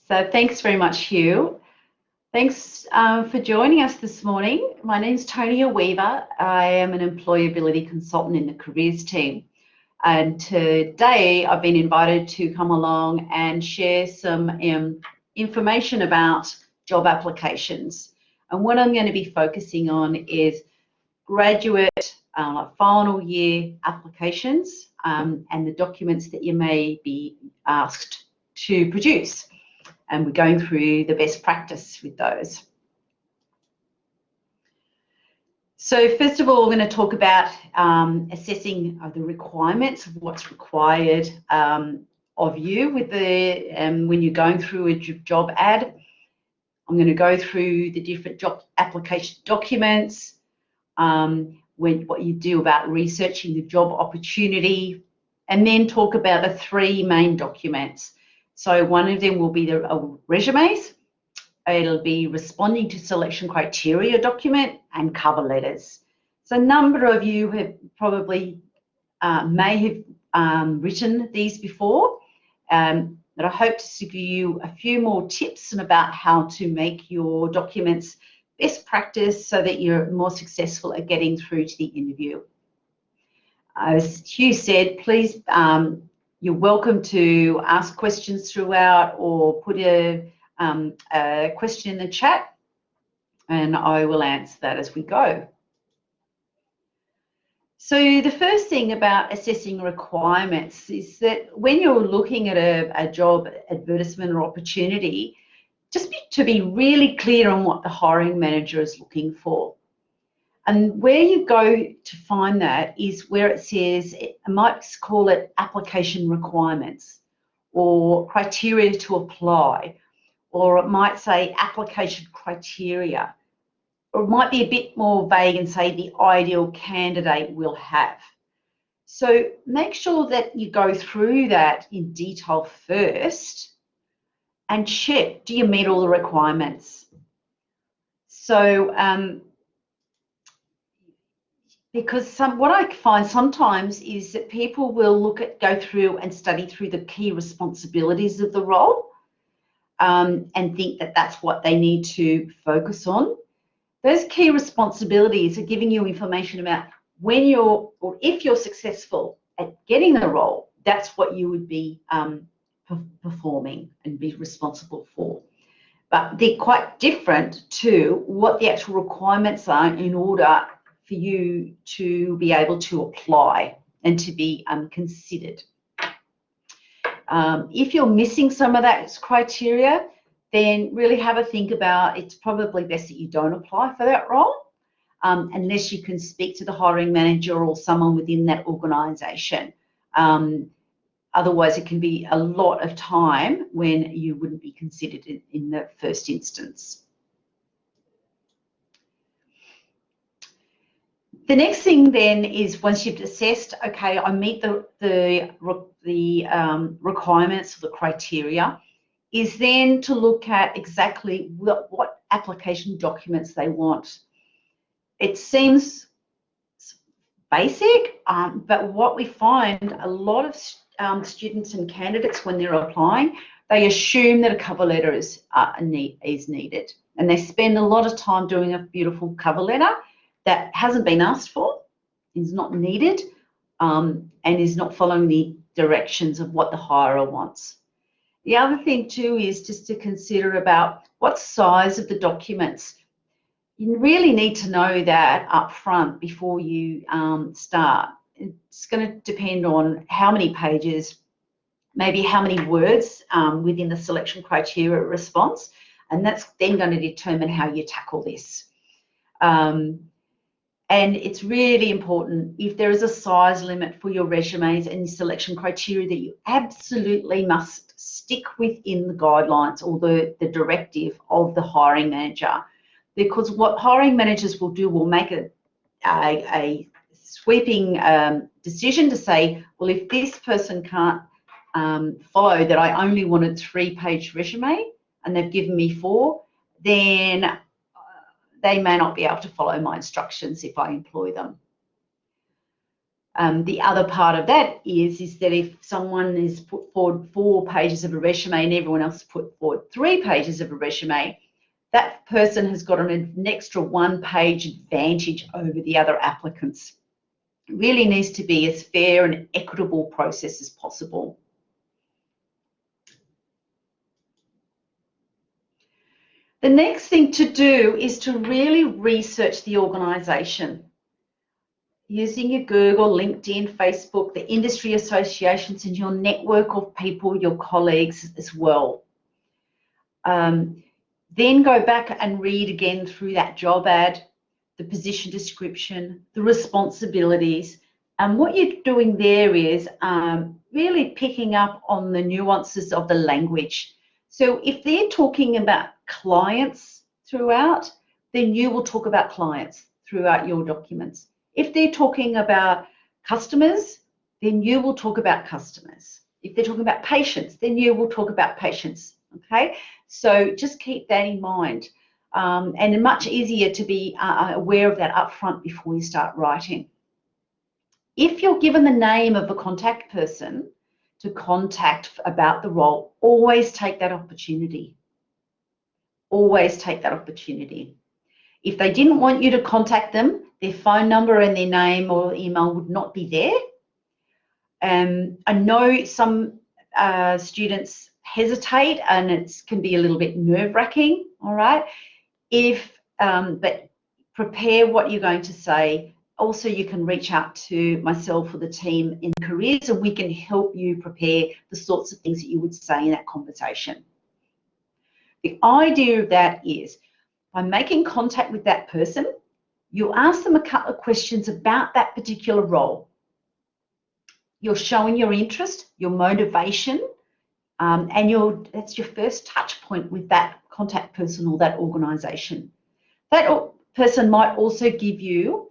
So thanks very much, Hugh. Thanks for joining us this morning. My name's Tonia Weaver. I am an employability consultant in the careers team. And today I've been invited to come along and share some information about job applications. And what I'm going to be focusing on is graduate final year applications and the documents that you may be asked to produce. And we're going through the best practice with those. So first of all, we're going to talk about assessing the requirements of what's required of you with when you're going through a job ad. I'm going to go through the different job application documents, what you do about researching the job opportunity, and then talk about the three main documents. So one of them will be the resumes. It'll be responding to selection criteria document and cover letters. So a number of you have probably may have written these before, but I hope to give you a few more tips about how to make your documents best practice so that you're more successful at getting through to the interview. As Hugh said, please, you're welcome to ask questions throughout or put a question in the chat, and I will answer that as we go. So the first thing about assessing requirements is that when you're looking at a job advertisement or opportunity, just to be really clear on what the hiring manager is looking for. And where you go to find that is where it says, I might call it application requirements or criteria to apply, or it might say application criteria, or it might be a bit more vague and say the ideal candidate will have. So make sure that you go through that in detail first and check, do you meet all the requirements? So, because what I find sometimes is that people will go through and study through the key responsibilities of the role and think that that's what they need to focus on. Those key responsibilities are giving you information about when you're, or if you're successful at getting the role, that's what you would be performing and be responsible for. But they're quite different to what the actual requirements are in order for you to be able to apply and to be considered. If you're missing some of that criteria, then really have a think about, it's probably best that you don't apply for that role unless you can speak to the hiring manager or someone within that organisation. Otherwise, it can be a lot of time when you wouldn't be considered in the first instance. The next thing then is once you've assessed, okay, I meet the requirements of the criteria, is then to look at exactly what application documents they want. It seems basic, but what we find a lot of students and candidates when they're applying, they assume that a cover letter is needed, and they spend a lot of time doing a beautiful cover letter that hasn't been asked for, is not needed, and is not following the directions of what the hirer wants. The other thing too is just to consider about what size of the documents. You really need to know that up front before you start. It's going to depend on how many pages, maybe how many words within the selection criteria response, and that's then going to determine how you tackle this. And it's really important, if there is a size limit for your resumes and your selection criteria, that you absolutely must stick within the guidelines or the directive of the hiring manager. Because what hiring managers will do will make a sweeping decision to say, well, if this person can't follow that I only wanted 3-page resume and they've given me 4, then they may not be able to follow my instructions if I employ them. The other part of that is that if someone is put forward 4 pages of a resume and everyone else put forward 3 pages of a resume, that person has got an extra 1-page advantage over the other applicants. It really needs to be as fair and equitable process as possible. The next thing to do is to really research the organisation. Using your Google, LinkedIn, Facebook, the industry associations and your network of people, your colleagues as well. Then go back and read again through that job ad, the position description, the responsibilities. And what you're doing there is really picking up on the nuances of the language. So if they're talking about clients throughout, then you will talk about clients throughout your documents. If they're talking about customers, then you will talk about customers. If they're talking about patients, then you will talk about patients, okay? So just keep that in mind. And much easier to be aware of that up front before you start writing. If you're given the name of a contact person to contact about the role, always take that opportunity. Always take that opportunity. If they didn't want you to contact them, their phone number and their name or email would not be there. I know some students hesitate and it can be a little bit nerve-wracking, all right? But prepare what you're going to say. Also, you can reach out to myself or the team in careers and we can help you prepare the sorts of things that you would say in that conversation. The idea of that is, by making contact with that person, you ask them a couple of questions about that particular role. You're showing your interest, your motivation, and that's your first touch point with that contact person or that organisation. That person might also give you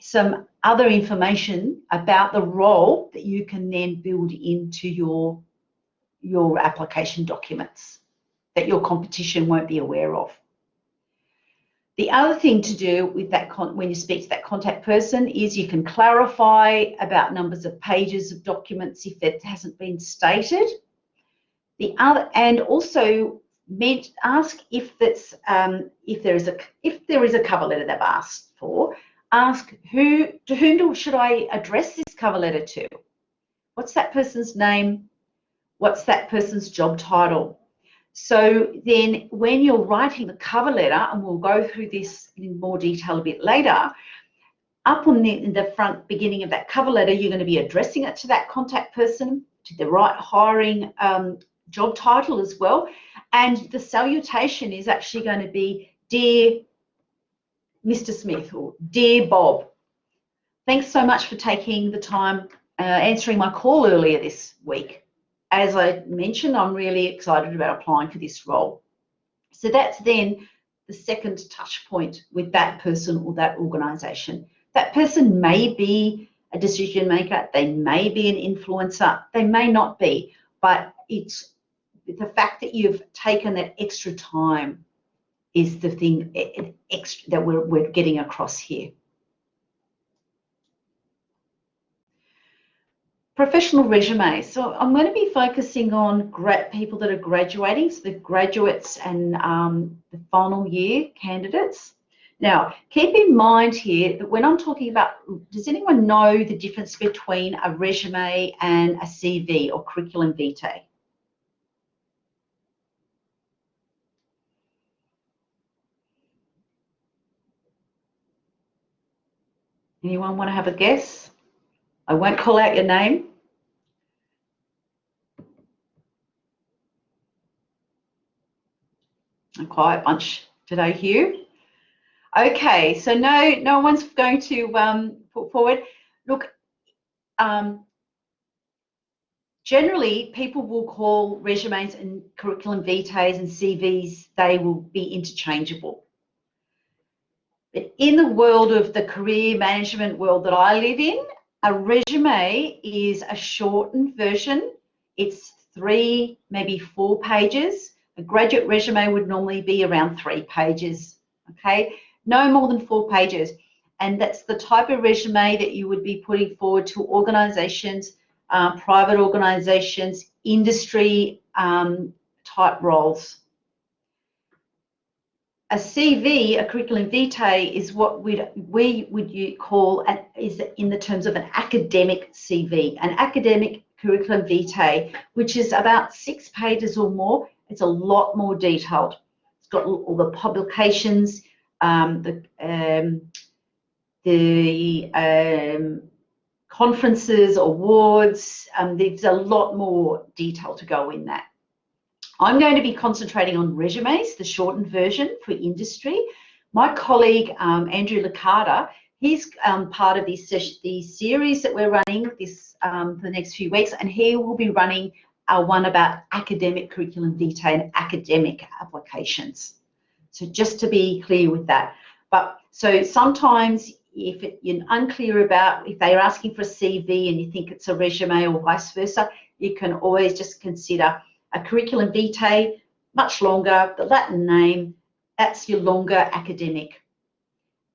some other information about the role that you can then build into your application documents that your competition won't be aware of. The other thing to do with that when you speak to that contact person is you can clarify about numbers of pages of documents if that hasn't been stated. And also ask if there is a cover letter they've asked for. Ask to whom should I address this cover letter to? What's that person's name? What's that person's job title? So then when you're writing the cover letter, and we'll go through this in more detail a bit later, up on in the front beginning of that cover letter, you're going to be addressing it to that contact person, to the right hiring job title as well. And the salutation is actually going to be, "Dear Mr. Smith," or "Dear Bob, thanks so much for taking the time answering my call earlier this week. As I mentioned, I'm really excited about applying for this role." So that's then the second touch point with that person or that organisation. That person may be a decision maker, they may be an influencer, they may not be, but it's the fact that you've taken that extra time is the thing that we're getting across here. Professional resumes. So I'm going to be focusing on people that are graduating, so the graduates and the final year candidates. Now, keep in mind here that when I'm talking about, does anyone know the difference between a resume and a CV or curriculum vitae? Anyone want to have a guess? I won't call out your name. A quiet bunch today, Hugh. Okay, so no one's going to put forward. Look, generally people will call resumes and curriculum vitae and CVs, they will be interchangeable. But in the world of the career management world that I live in, a resume is a shortened version. It's 3, maybe 4 pages. A graduate resume would normally be around 3 pages, okay? No more than 4 pages. and that's the type of resume that you would be putting forward to organisations, private organisations, industry type roles. A CV, a curriculum vitae, is what we would call, is in the terms of an academic CV, an academic curriculum vitae, which is about 6 pages or more. It's a lot more detailed. It's got all the publications, conferences, awards. There's a lot more detail to go in that. I'm going to be concentrating on resumes, the shortened version for industry. My colleague, Andrew Licata, he's part of this series that we're running for the next few weeks, and he will be running one about academic curriculum vitae and academic applications. So just to be clear with that. But so sometimes if you're unclear about if they're asking for a CV and you think it's a resume or vice versa, you can always just consider a curriculum vitae, much longer, the Latin name, that's your longer academic.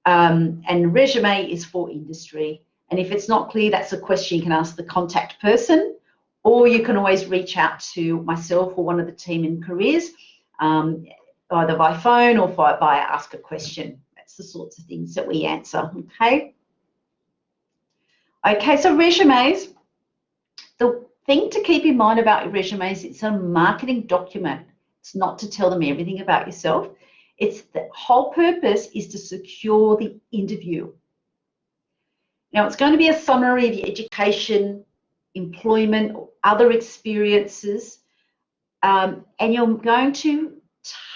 And resume is for industry. And if it's not clear, that's a question you can ask the contact person, or you can always reach out to myself or one of the team in careers, either by phone or via ask a question. That's the sorts of things that we answer, okay? Okay, so resumes. The thing to keep in mind about your resumes, it's a marketing document. It's not to tell them everything about yourself. It's the whole purpose is to secure the interview. Now, it's going to be a summary of your education, employment, or other experiences, and you're going to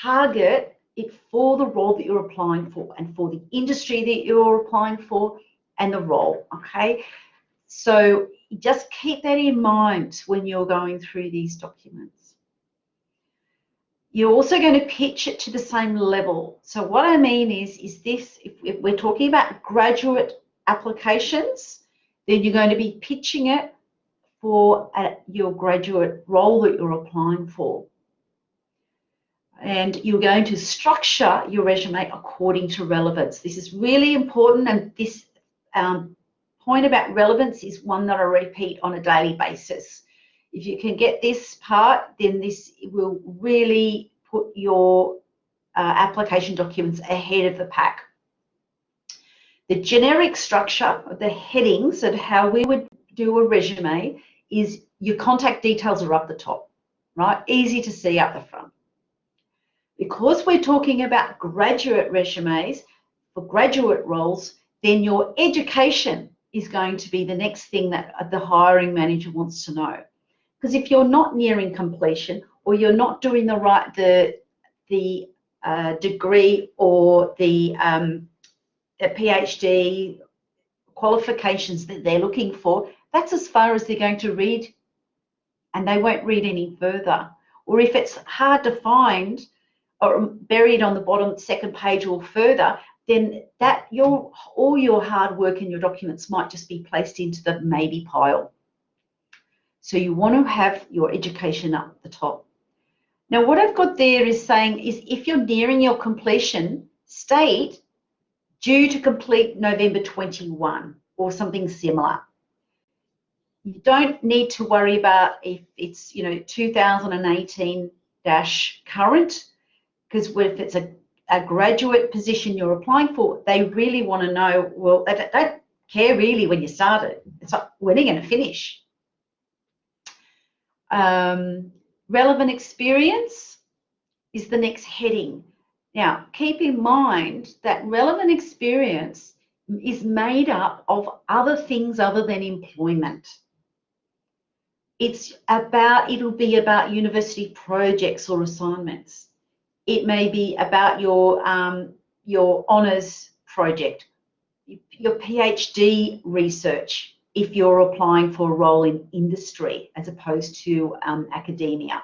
target it for the role that you're applying for and for the industry that you're applying for and the role, okay? So just keep that in mind when you're going through these documents. You're also going to pitch it to the same level. So what I mean is this, if we're talking about graduate applications, then you're going to be pitching it for your graduate role that you're applying for. And you're going to structure your resume according to relevance. This is really important, and this point about relevance is one that I repeat on a daily basis. If you can get this part, then this will really put your application documents ahead of the pack. The generic structure of the headings of how we would do a resume is your contact details are up the top, right? Easy to see up the front. Because we're talking about graduate resumes for graduate roles, then your education is going to be the next thing that the hiring manager wants to know. Because if you're not nearing completion, or you're not doing the degree or the PhD qualifications that they're looking for, that's as far as they're going to read, and they won't read any further. Or if it's hard to find or buried on the bottom second page or further, then that all your hard work in your documents might just be placed into the maybe pile. So you want to have your education up the top. Now what I've got there is saying is if you're nearing your completion, state due to complete November 21 or something similar. You don't need to worry about if it's 2018 current, because if it's a graduate position you're applying for, they really want to know, well, they don't care really when you started. It's like, when are you going to finish? Relevant experience is the next heading. Now, keep in mind that relevant experience is made up of other things other than employment. It'll be about university projects or assignments. It may be about your honours project, your PhD research, if you're applying for a role in industry as opposed to academia.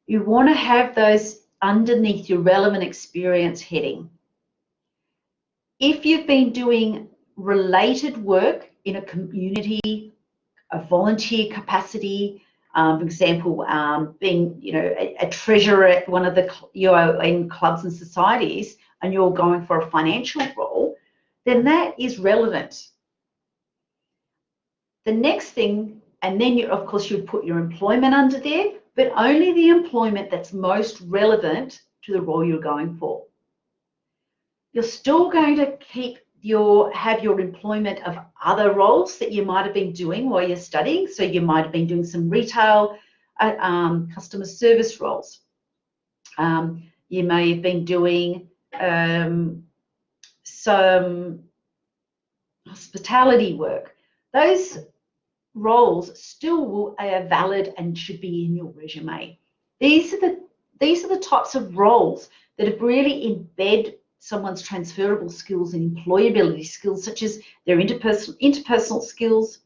You want to have those underneath your relevant experience heading. If you've been doing related work in a community, a volunteer capacity, for example, being a treasurer at one of the in clubs and societies, and you're going for a financial role, then that is relevant. The next thing, and then you, of course, you'd put your employment under there, but only the employment that's most relevant to the role you're going for. You're still going to have your employment of other roles that you might have been doing while you're studying. So you might have been doing some retail, customer service roles. You may have been doing some hospitality work. Those roles still are valid and should be in your resume. These are the types of roles that really embed someone's transferable skills and employability skills, such as their interpersonal skills,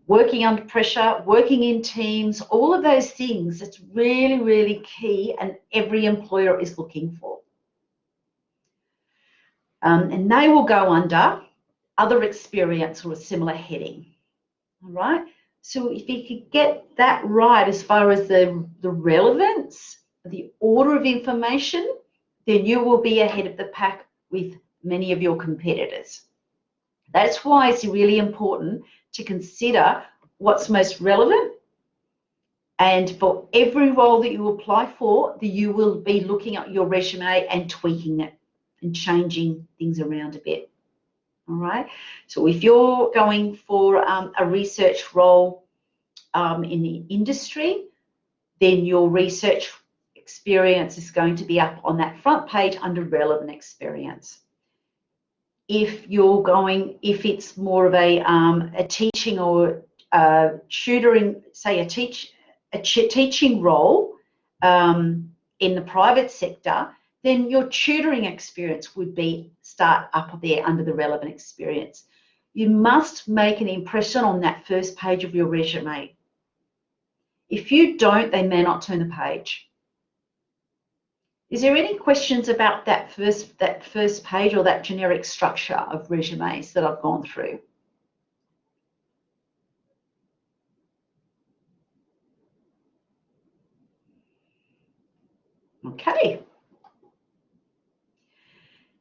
working under pressure, working in teams, all of those things. That's really, really key, and every employer is looking for. And they will go under other experience or a similar heading. All right. So if you could get that right as far as the relevance, the order of information, then you will be ahead of the pack with many of your competitors. That's why it's really important to consider what's most relevant. And for every role that you apply for, you will be looking at your resume and tweaking it and changing things around a bit. All right. So if you're going for a research role in the industry, then your research experience is going to be up on that front page under relevant experience. If it's more of a teaching or tutoring, say a teaching role in the private sector, then your tutoring experience would start up there under the relevant experience. You must make an impression on that first page of your resume. If you don't, they may not turn the page. Is there any questions about that first page or that generic structure of resumes that I've gone through? Okay.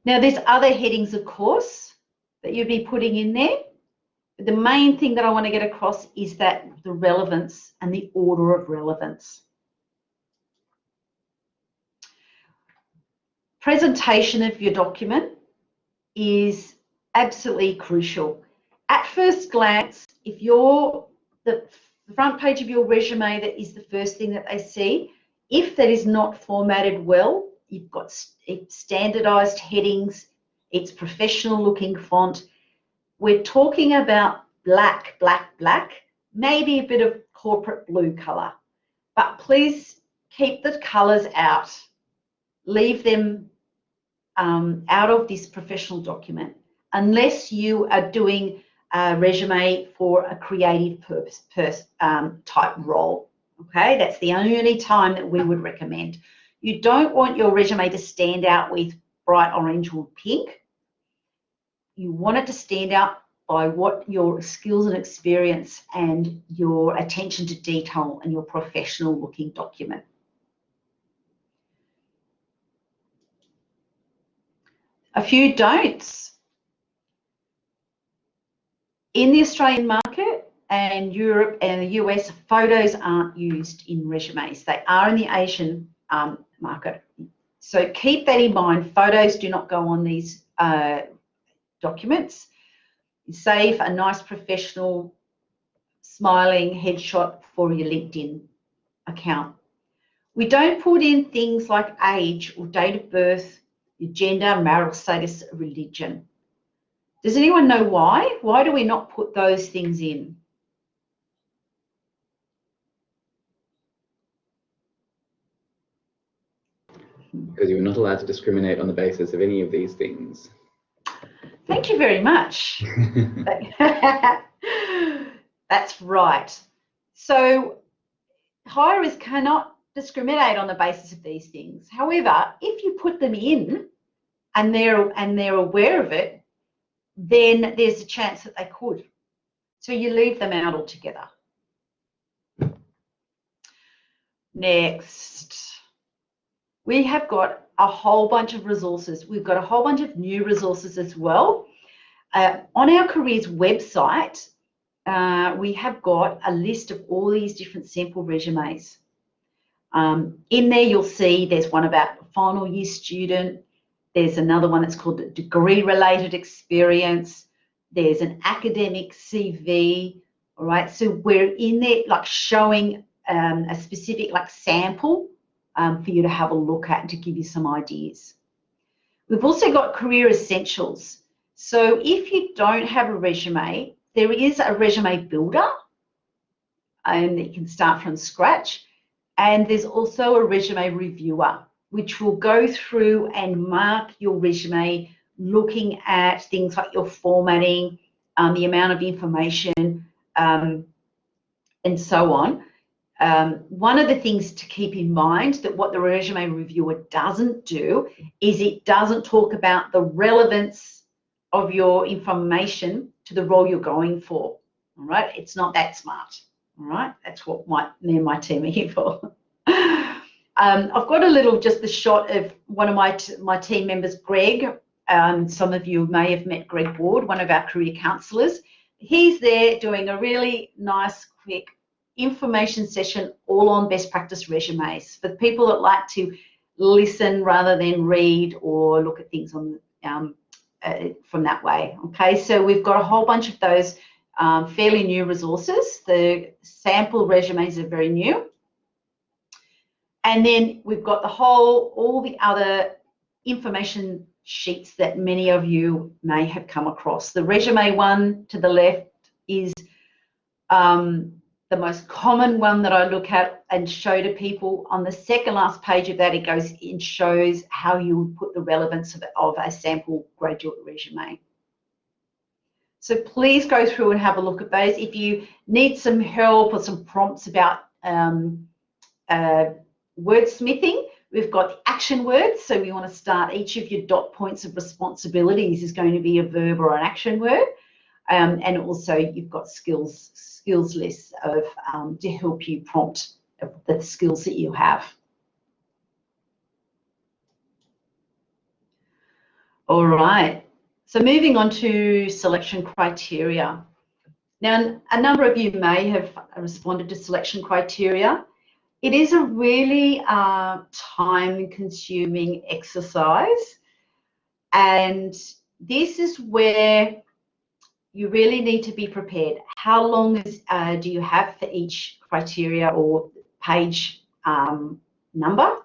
Now, there's other headings, of course, that you'd be putting in there. But the main thing that I want to get across is that the relevance and the order of relevance. Presentation of your document is absolutely crucial. At first glance, if the front page of your resume that is the first thing that they see, if that is not formatted well, you've got standardized headings, it's professional looking font. We're talking about black, black, black, maybe a bit of corporate blue color, but please keep the colors out. Leave them out of this professional document unless you are doing a resume for a creative purpose type role. Okay, that's the only time that we would recommend. You don't want your resume to stand out with bright orange or pink. You want it to stand out by what your skills and experience and your attention to detail and your professional looking document. A few don'ts. In the Australian market and Europe and the US, photos aren't used in resumes. They are in the Asian market. So keep that in mind. Photos do not go on these documents. Save a nice professional smiling headshot for your LinkedIn account. We don't put in things like age or date of birth, your gender, marital status, religion. Does anyone know why? Why do we not put those things in? Because you're not allowed to discriminate on the basis of any of these things. Thank you very much. That's right. So hirers cannot discriminate on the basis of these things. However, if you put them in and they're aware of it, then there's a chance that they could. So you leave them out altogether. Next, we have got a whole bunch of resources. We've got a whole bunch of new resources as well. On our careers website, we have got a list of all these different sample resumes. In there, you'll see there's one about a final year student. There's another one that's called degree-related experience. There's an academic CV. All right, so we're in there like showing a specific like sample for you to have a look at to give you some ideas. We've also got career essentials. So if you don't have a resume, there is a resume builder and you can start from scratch. And there's also a resume reviewer, which will go through and mark your resume, looking at things like your formatting, the amount of information, and so on. One of the things to keep in mind that what the resume reviewer doesn't do is it doesn't talk about the relevance of your information to the role you're going for. All right, it's not that smart. All right, that's what me and my team are here for. I've got a little, just the shot of one of my team members, Greg. Some of you may have met Greg Ward, one of our career counsellors. He's there doing a really nice, quick information session all on best practice resumes for people that like to listen rather than read or look at things on from that way. Okay, so we've got a whole bunch of those fairly new resources. The sample resumes are very new. And then we've got all the other information sheets that many of you may have come across. The resume one to the left is the most common one that I look at and show to people. On the second last page of that, it goes and shows how you would put the relevance of a sample graduate resume. So please go through and have a look at those. If you need some help or some prompts about wordsmithing, we've got the action words. So we want to start each of your dot points of responsibilities is going to be a verb or an action word. And also you've got skills lists of to help you prompt the skills that you have. All right, so moving on to selection criteria. Now, a number of you may have responded to selection criteria. It is a really time-consuming exercise, and this is where you really need to be prepared. How long do you have for each criteria or page number?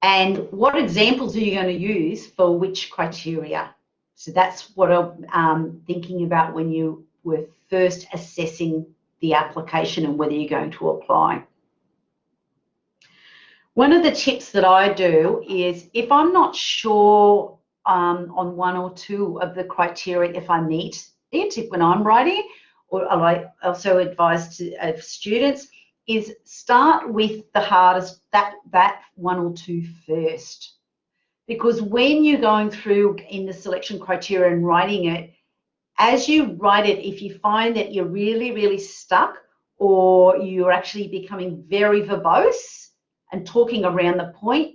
And what examples are you going to use for which criteria? So that's what I'm thinking about when you were first assessing the application and whether you're going to apply. One of the tips that I do is if I'm not sure on one or two of the criteria if I meet it when I'm writing, or I also advise to students, is start with the hardest, that one or two first. Because when you're going through in the selection criteria and writing it, as you write it, if you find that you're really, really stuck or you're actually becoming very verbose and talking around the point,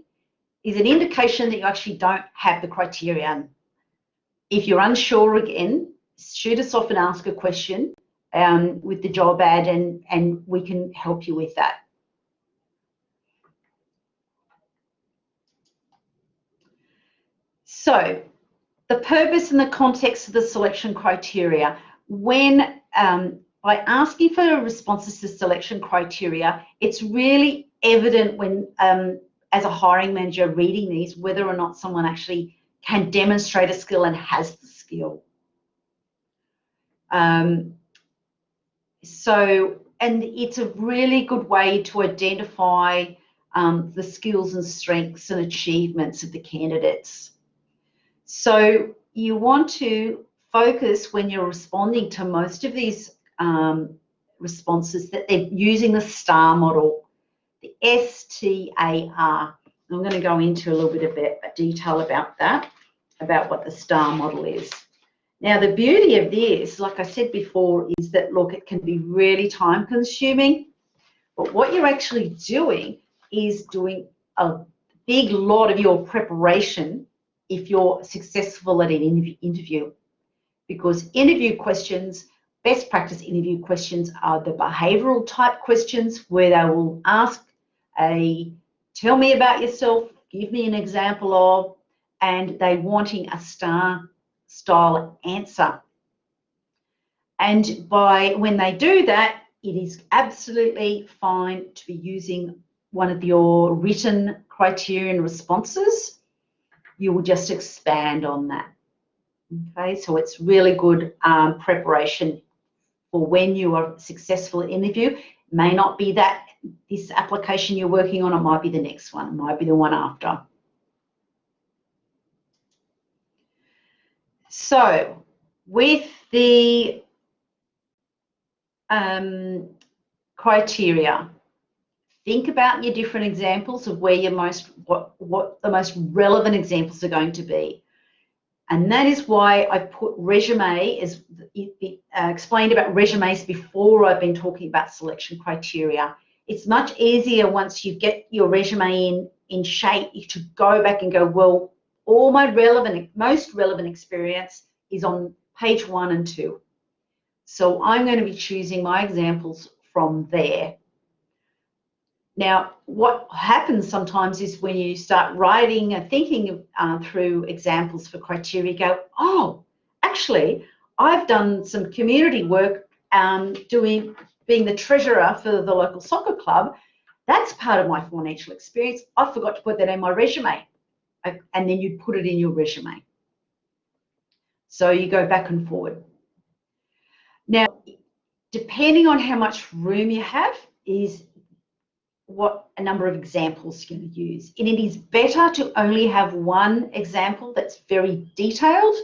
is an indication that you actually don't have the criteria. If you're unsure again, shoot us off and ask a question with the job ad and we can help you with that. So the purpose and the context of the selection criteria. When by asking for responses to selection criteria, it's really evident when as a hiring manager reading these whether or not someone actually can demonstrate a skill and has the skill. And it's a really good way to identify the skills and strengths and achievements of the candidates. So you want to focus when you're responding to most of these responses that they're using the STAR model, the STAR. I'm going to go into a little bit of detail about that, about what the STAR model is. Now, the beauty of this, like I said before, is that, look, it can be really time consuming, but what you're actually doing is doing a big lot of your preparation if you're successful at an interview. because interview questions, best practice interview questions are the behavioural type questions where they will ask tell me about yourself, give me an example of, and they wanting a star style answer. And when they do that, it is absolutely fine to be using one of your written criterion responses. You will just expand on that. Okay, so it's really good preparation for when you are successful at interview. It may not be this application you're working on, it might be the next one, it might be the one after. So with the criteria, think about your different examples of where your what the most relevant examples are going to be. And that is why I put resume, as explained about resumes before. I've been talking about selection criteria. It's much easier once you get your resume in shape to go back and go, well, all my most relevant experience is on page 1 and 2. So I'm going to be choosing my examples from there. Now, what happens sometimes is when you start writing and thinking through examples for criteria, you go, oh, actually, I've done some community work being the treasurer for the local soccer club. That's part of my financial experience. I forgot to put that in my resume. And then you put it in your resume. So you go back and forward. Now, depending on how much room you have is what a number of examples you're going to use. And it is better to only have one example that's very detailed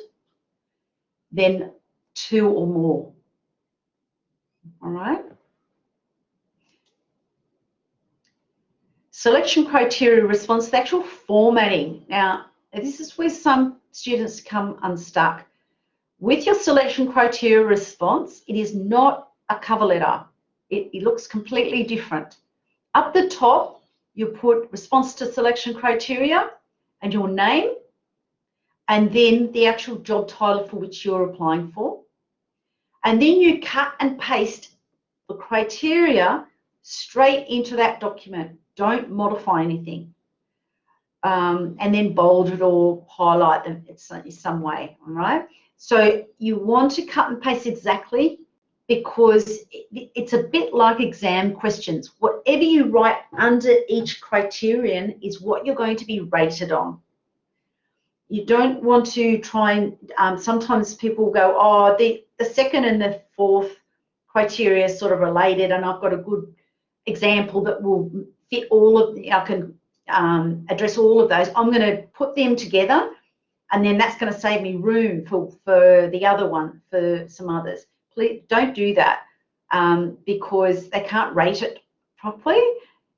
than 2 or more. All right? Selection criteria response, the actual formatting. Now, this is where some students come unstuck. With your selection criteria response, it is not a cover letter. It looks completely different. Up the top, you put response to selection criteria and your name, and then the actual job title for which you're applying for. And then you cut and paste the criteria straight into that document. Don't modify anything. And then bold it or highlight them in some way, all right? So you want to cut and paste exactly, because it's a bit like exam questions. Whatever you write under each criterion is what you're going to be rated on. You don't want to try and, sometimes people go, oh, the second and the fourth criteria are sort of related, and I've got a good example that will fit all of I can address all of those. I'm going to put them together, and then that's going to save me room for the other one, for some others. Please don't do that, because they can't rate it properly.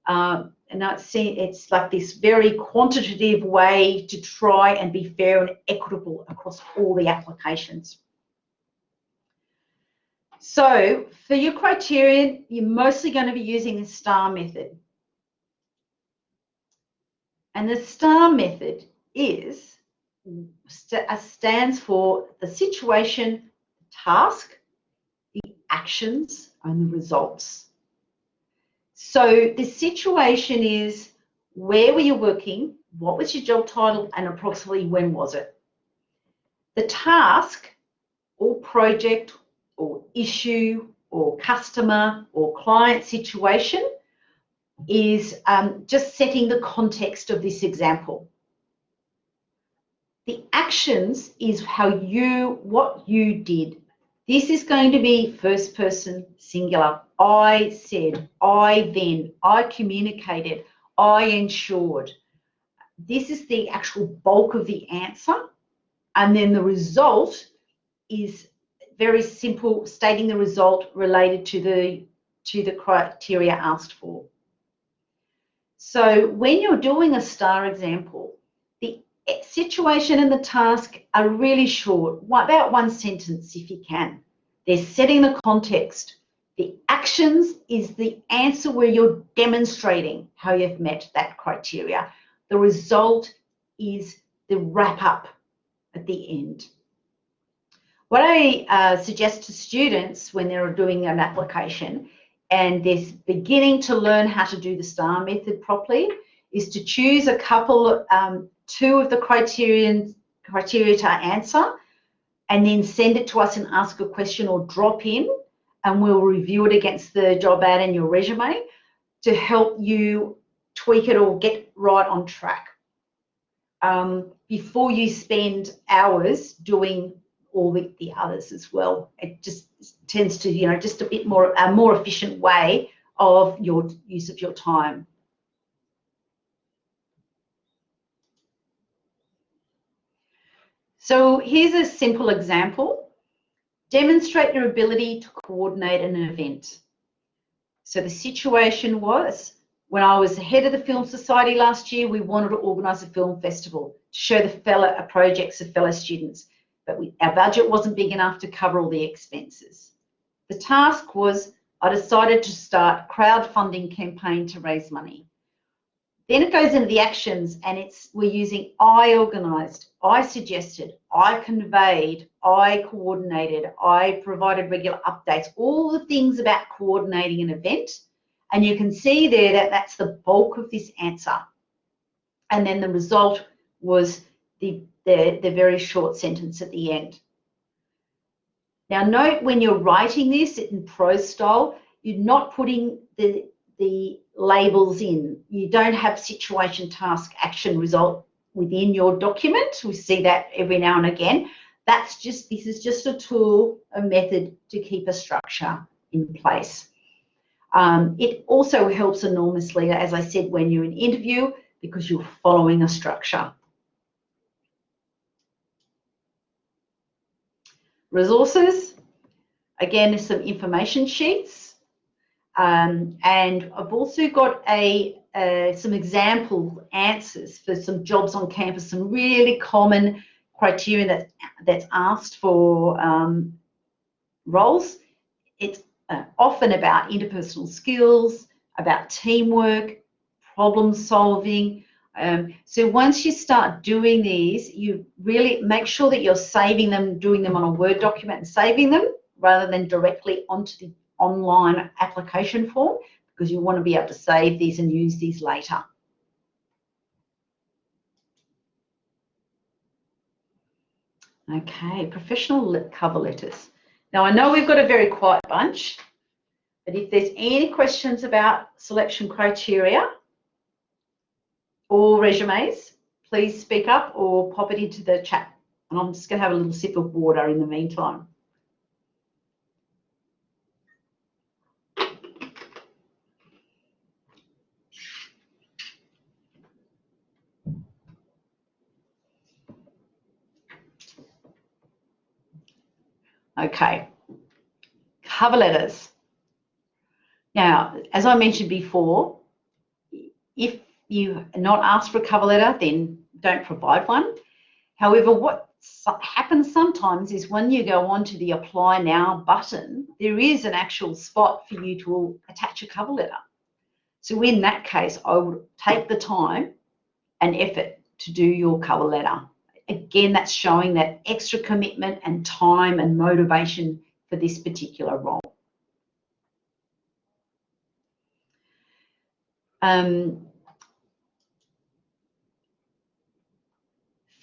And it's like this very quantitative way to try and be fair and equitable across all the applications. So for your criterion, you're mostly going to be using the STAR method. And the STAR method stands for the situation, the task, the actions, and the results. So the situation is, where were you working, what was your job title, and approximately when was it? The task, or project, or issue, or customer, or client situation is just setting the context of this example. The actions is what you did. This is going to be first person singular. I said, I then, I communicated, I ensured. This is the actual bulk of the answer. And then the result is very simple, stating the result related to the criteria asked for. So when you're doing a STAR example, the situation and the task are really short, about 1 sentence if you can. They're setting the context. The actions is the answer where you're demonstrating how you've met that criteria. The result is the wrap up at the end. What I suggest to students when they're doing an application and they're beginning to learn how to do the STAR method properly is to choose a couple, two of the criteria to answer, and then send it to us and ask a question or drop in, and we'll review it against the job ad and your resume to help you tweak it or get right on track before you spend hours doing all the others as well. It just tends to, just a more efficient way of your use of your time. So here's a simple example. Demonstrate your ability to coordinate an event. So the situation was, when I was the head of the Film Society last year, we wanted to organise a film festival to show the projects of fellow students, but our budget wasn't big enough to cover all the expenses. The task was, I decided to start a crowdfunding campaign to raise money. Then it goes into the actions, and we're using I organised, I suggested, I conveyed, I coordinated, I provided regular updates, all the things about coordinating an event. And you can see there that that's the bulk of this answer. And then the result was the very short sentence at the end. Now note, when you're writing this in prose style, you're not putting the labels in. You don't have situation, task, action, result within your document. We see that every now and again. This is just a tool, a method to keep a structure in place. It also helps enormously, as I said, when you're in interview, because you're following a structure. Resources, again, there's some information sheets. And I've also got some example answers for some jobs on campus, some really common criteria that's asked for roles. It's often about interpersonal skills, about teamwork, problem solving. So once you start doing these, you really make sure that you're saving them, doing them on a Word document and saving them rather than directly onto the online application form, because you want to be able to save these and use these later. Okay, professional cover letters. Now I know we've got a very quiet bunch, but if there's any questions about selection criteria or resumes, please speak up or pop it into the chat. And I'm just going to have a little sip of water in the meantime. Okay, cover letters. Now, as I mentioned before, if you are not asked for a cover letter, then don't provide one. However, what happens sometimes is when you go on to the Apply Now button, there is an actual spot for you to attach a cover letter. So in that case, I would take the time and effort to do your cover letter. Again, that's showing that extra commitment and time and motivation for this particular role.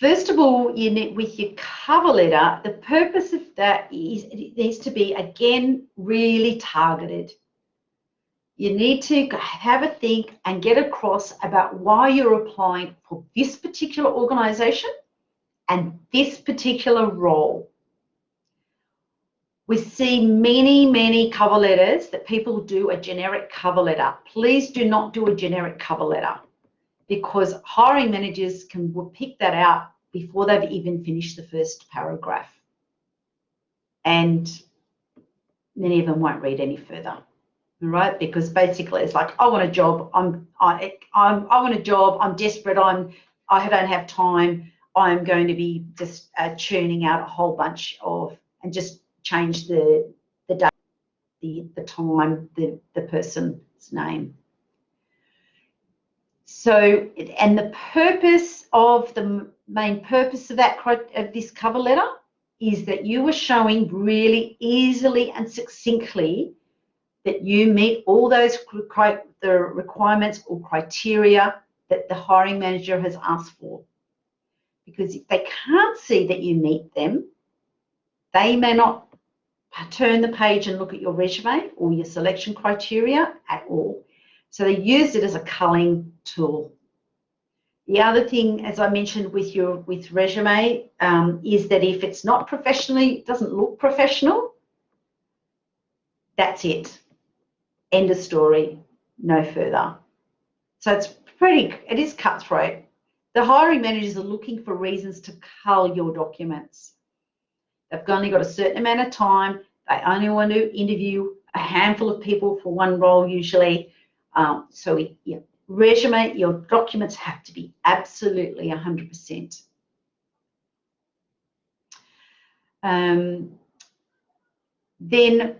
First of all, you need, with your cover letter, the purpose of that is it needs to be, again, really targeted. You need to have a think and get across about why you're applying for this particular organisation and this particular role. We see many, many cover letters that people do a generic cover letter. Please do not do a generic cover letter, because hiring managers will pick that out before they've even finished the first paragraph. And many of them won't read any further, right? Because basically it's like, I want a job, I want a job, I'm desperate, I don't have time, I'm going to be just churning out a whole bunch of, and just change the date, the time, the person's name. So, and the purpose of the main purpose of this cover letter is that you were showing really easily and succinctly that you meet all those the requirements or criteria that the hiring manager has asked for. Because if they can't see that you meet them, they may not turn the page and look at your resume or your selection criteria at all. So they use it as a culling tool. The other thing, as I mentioned with resume, is that if it's not professionally, it doesn't look professional, that's it. End of story, no further. So it is cutthroat. The hiring managers are looking for reasons to cull your documents. They've only got a certain amount of time. They only want to interview a handful of people for one role usually. Resume, your documents have to be absolutely 100%. Then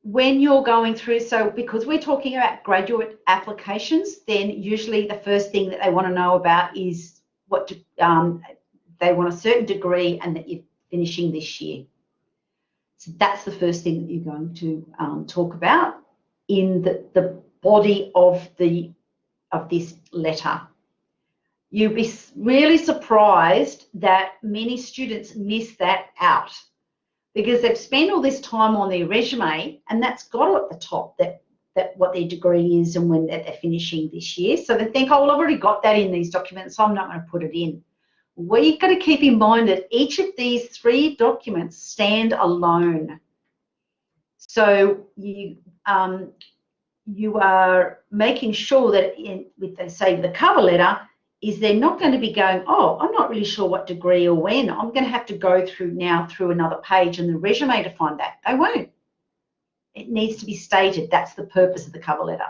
when you're going through, so because we're talking about graduate applications, then usually the first thing that they want to know about is what they want a certain degree and that you're finishing this year. So that's the first thing that you're going to talk about in the body of this letter. You'll be really surprised that many students miss that out because they've spent all this time on their resume and that's got at the top that what their degree is and when they're finishing this year. So they think, oh, well, I've already got that in these documents, so I'm not going to put it in. Well, you've got to keep in mind that each of these 3 documents stand alone. So you are making sure that with, say, the cover letter, is they're not going to be going, oh, I'm not really sure what degree or when. I'm going to have to go through another page and the resume to find that. They won't. It needs to be stated. That's the purpose of the cover letter.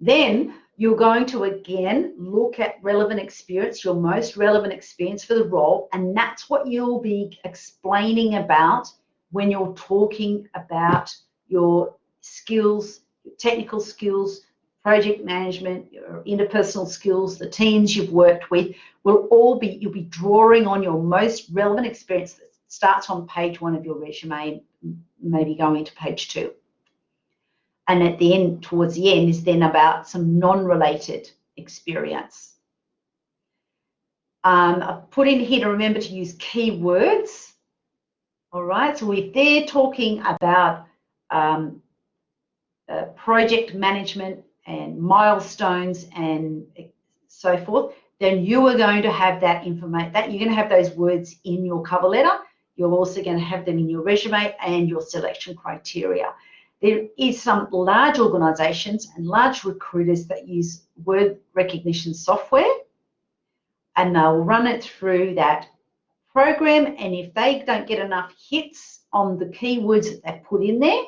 Then you're going to, again, look at relevant experience, your most relevant experience for the role, and that's what you'll be explaining about when you're talking about your skills, your technical skills, project management, your interpersonal skills, the teams you've worked with, you'll be drawing on your most relevant experience that starts on page 1 of your resume, maybe going to page 2. And at the end, towards the end, is then about some non-related experience. I've put in here to remember to use keywords. All right, so if they're talking about project management and milestones and so forth, then you are going to have that information, that you're going to have those words in your cover letter. You're also going to have them in your resume and your selection criteria. There is some large organisations and large recruiters that use word recognition software, and they'll run it through that program, and if they don't get enough hits on the keywords that they put in there,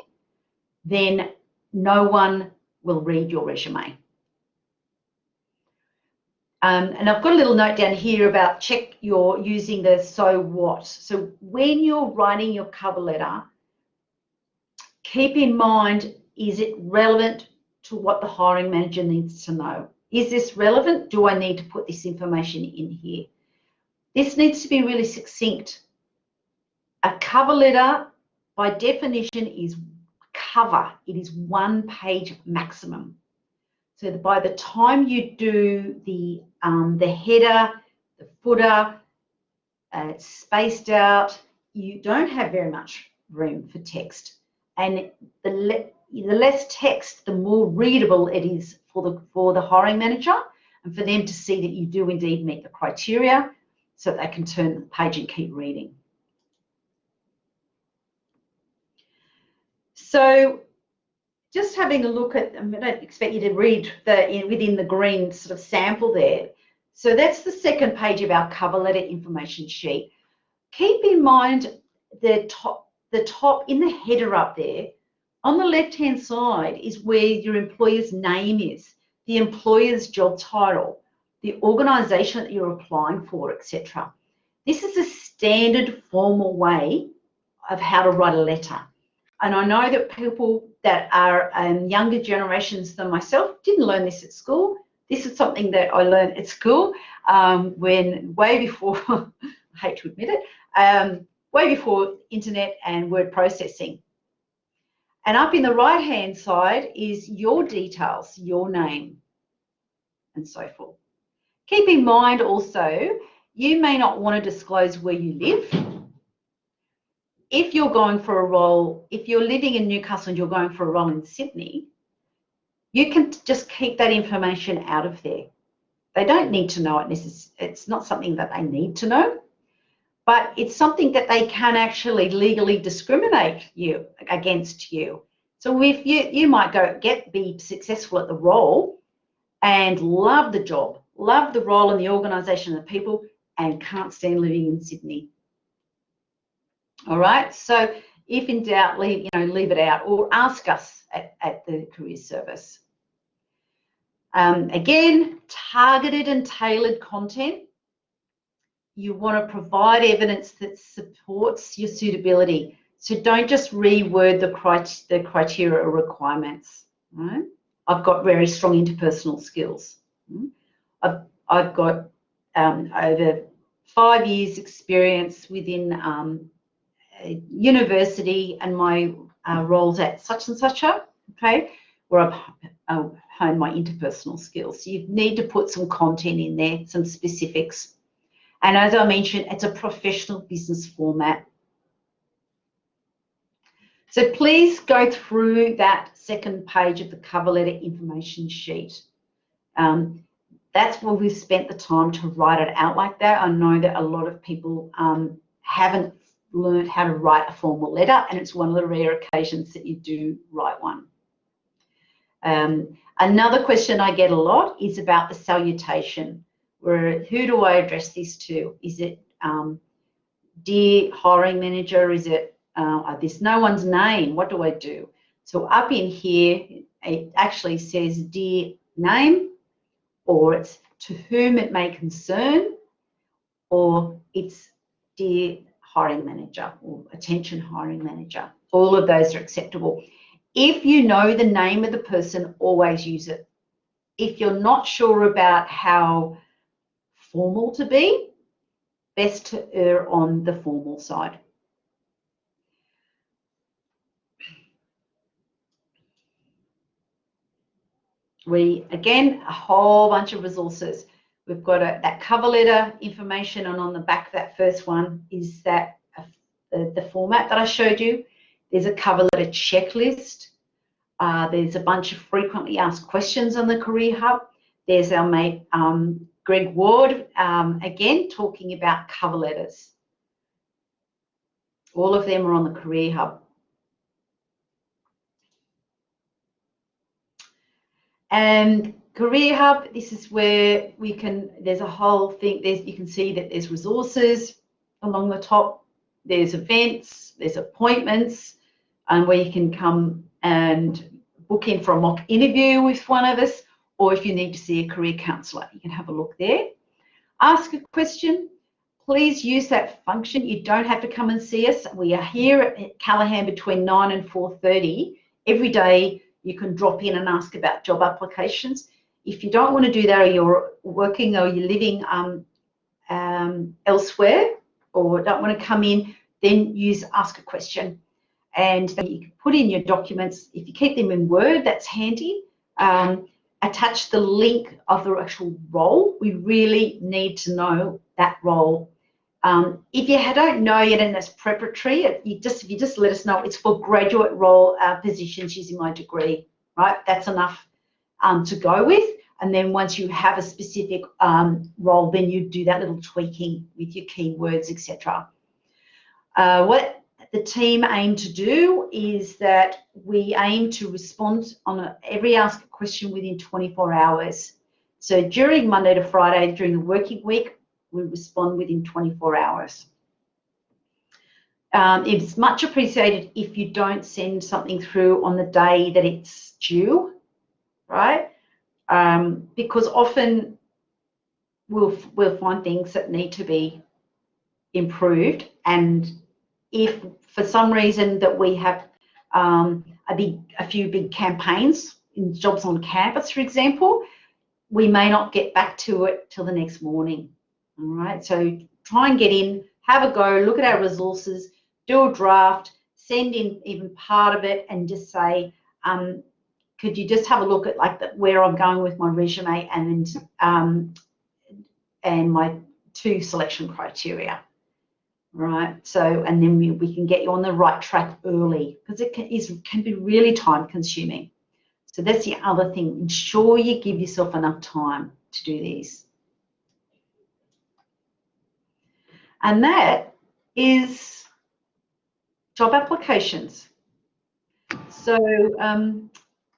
then no one will read your resume. And I've got a little note down here about check you're using the so what. So when you're writing your cover letter, keep in mind, is it relevant to what the hiring manager needs to know? Is this relevant? Do I need to put this information in here? This needs to be really succinct. A cover letter, by definition, is cover. It is 1 page maximum. So by the time you do the header, the footer, it's spaced out, you don't have very much room for text. And the less text, the more readable it is for the hiring manager and for them to see that you do indeed meet the criteria so that they can turn the page and keep reading. So just having a look at, I don't expect you to read within the green sort of sample there. So that's the second page of our cover letter information sheet. Keep in mind the top in the header up there, on the left-hand side is where your employer's name is, the employer's job title, the organisation that you're applying for, etc. This is a standard formal way of how to write a letter. And I know that people that are younger generations than myself didn't learn this at school. This is something that I learned at school when way before hate to admit it, way before internet and word processing. And up in the right-hand side is your details, your name, and so forth. Keep in mind also, you may not want to disclose where you live. If you're going for a role, if you're living in Newcastle and you're going for a role in Sydney, you can just keep that information out of there. They don't need to know it. It's not something that they need to know, but it's something that they can actually legally discriminate you against you. So if you might be successful at the role and love the job, love the role and the organisation and the people, and can't stand living in Sydney. All right. So if in doubt, leave it out, or ask us at the career service. Again, targeted and tailored content. You want to provide evidence that supports your suitability. So don't just reword the criteria or requirements. Right? I've got very strong interpersonal skills. I've got over 5 years experience within a university and my roles at such and such, okay, where I've honed my interpersonal skills. So you need to put some content in there, some specifics. And as I mentioned, it's a professional business format. So please go through that second page of the cover letter information sheet. That's where we've spent the time to write it out like that. I know that a lot of people haven't learned how to write a formal letter, and it's one of the rare occasions that you do write one. Another question I get a lot is about the salutation. Who do I address this to? Is it dear hiring manager? Is it there's no one's name? What do I do? So up in here, it actually says dear name, or it's to whom it may concern, or it's dear hiring manager or attention hiring manager. All of those are acceptable. If you know the name of the person, always use it. If you're not sure about how formal to be, best to err on the formal side. Again, a whole bunch of resources. We've got that cover letter information, and on the back of that first one is that the format that I showed you. There's a cover letter checklist. There's a bunch of frequently asked questions on the Career Hub. There's our mate Greg Ward, again, talking about cover letters. All of them are on the Career Hub. And Career Hub, this is where there's a whole thing, you can see that there's resources along the top, there's events, there's appointments, and where you can come and book in for a mock interview with one of us, or if you need to see a career counsellor, you can have a look there. Ask a question. Please use that function. You don't have to come and see us. We are here at Callaghan between 9 and 4:30 every day. You can drop in and ask about job applications. If you don't want to do that, or you're working or you're living elsewhere, or don't want to come in, then use ask a question. And you can put in your documents. If you keep them in Word, that's handy. Attach the link of the actual role. We really need to know that role. If you don't know yet and it's preparatory, if you just let us know it's for graduate role positions using my degree, right? That's enough to go with. And then once you have a specific role, then you do that little tweaking with your keywords, etc. What the team aim to do is that we aim to respond on every asked question within 24 hours. So during Monday to Friday, during the working week, we respond within 24 hours. It's much appreciated if you don't send something through on the day that it's due, right? Because often we'll find things that need to be improved, and if for some reason that we have a few big campaigns in jobs on campus, for example, we may not get back to it till the next morning. All right, so try and get in, have a go, look at our resources, do a draft, send in even part of it, and just say, could you just have a look at like where I'm going with my resume and my 2 selection criteria. Right, so and then we can get you on the right track early, because it can be really time consuming. So that's the other thing. Ensure you give yourself enough time to do these. And that is job applications. So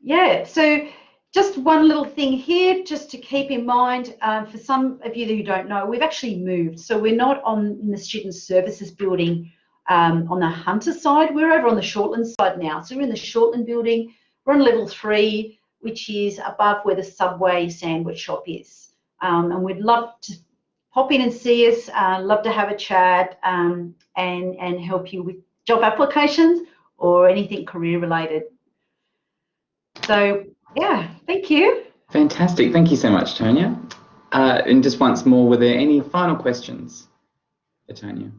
yeah, so just one little thing here, just to keep in mind, for some of you who don't know, we've actually moved. So we're not in the Student Services building on the Hunter side. We're over on the Shortland side now. So we're in the Shortland building. We're on level 3, which is above where the Subway sandwich shop is. And we'd love to pop in and see us. Love to have a chat and help you with job applications or anything career related. So yeah, thank you. Fantastic. Thank you so much, Tonya. And just once more, were there any final questions for Tonya?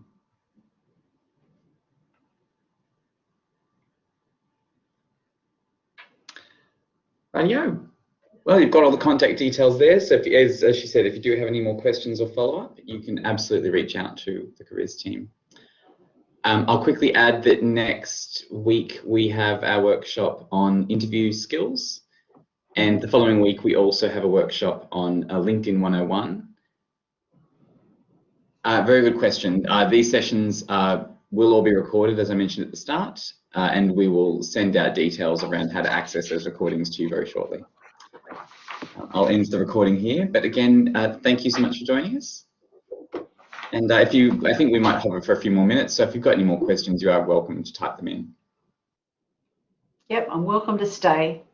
Rightio. Well, you've got all the contact details there. So if, as she said, if you do have any more questions or follow-up, you can absolutely reach out to the careers team. I'll quickly add that next week we have our workshop on interview skills. And the following week, we also have a workshop on LinkedIn 101. Very good question. These sessions will all be recorded, as I mentioned at the start, and we will send out details around how to access those recordings to you very shortly. I'll end the recording here, but again, thank you so much for joining us. And I think we might hover for a few more minutes, so if you've got any more questions, you are welcome to type them in. Yep, I'm welcome to stay.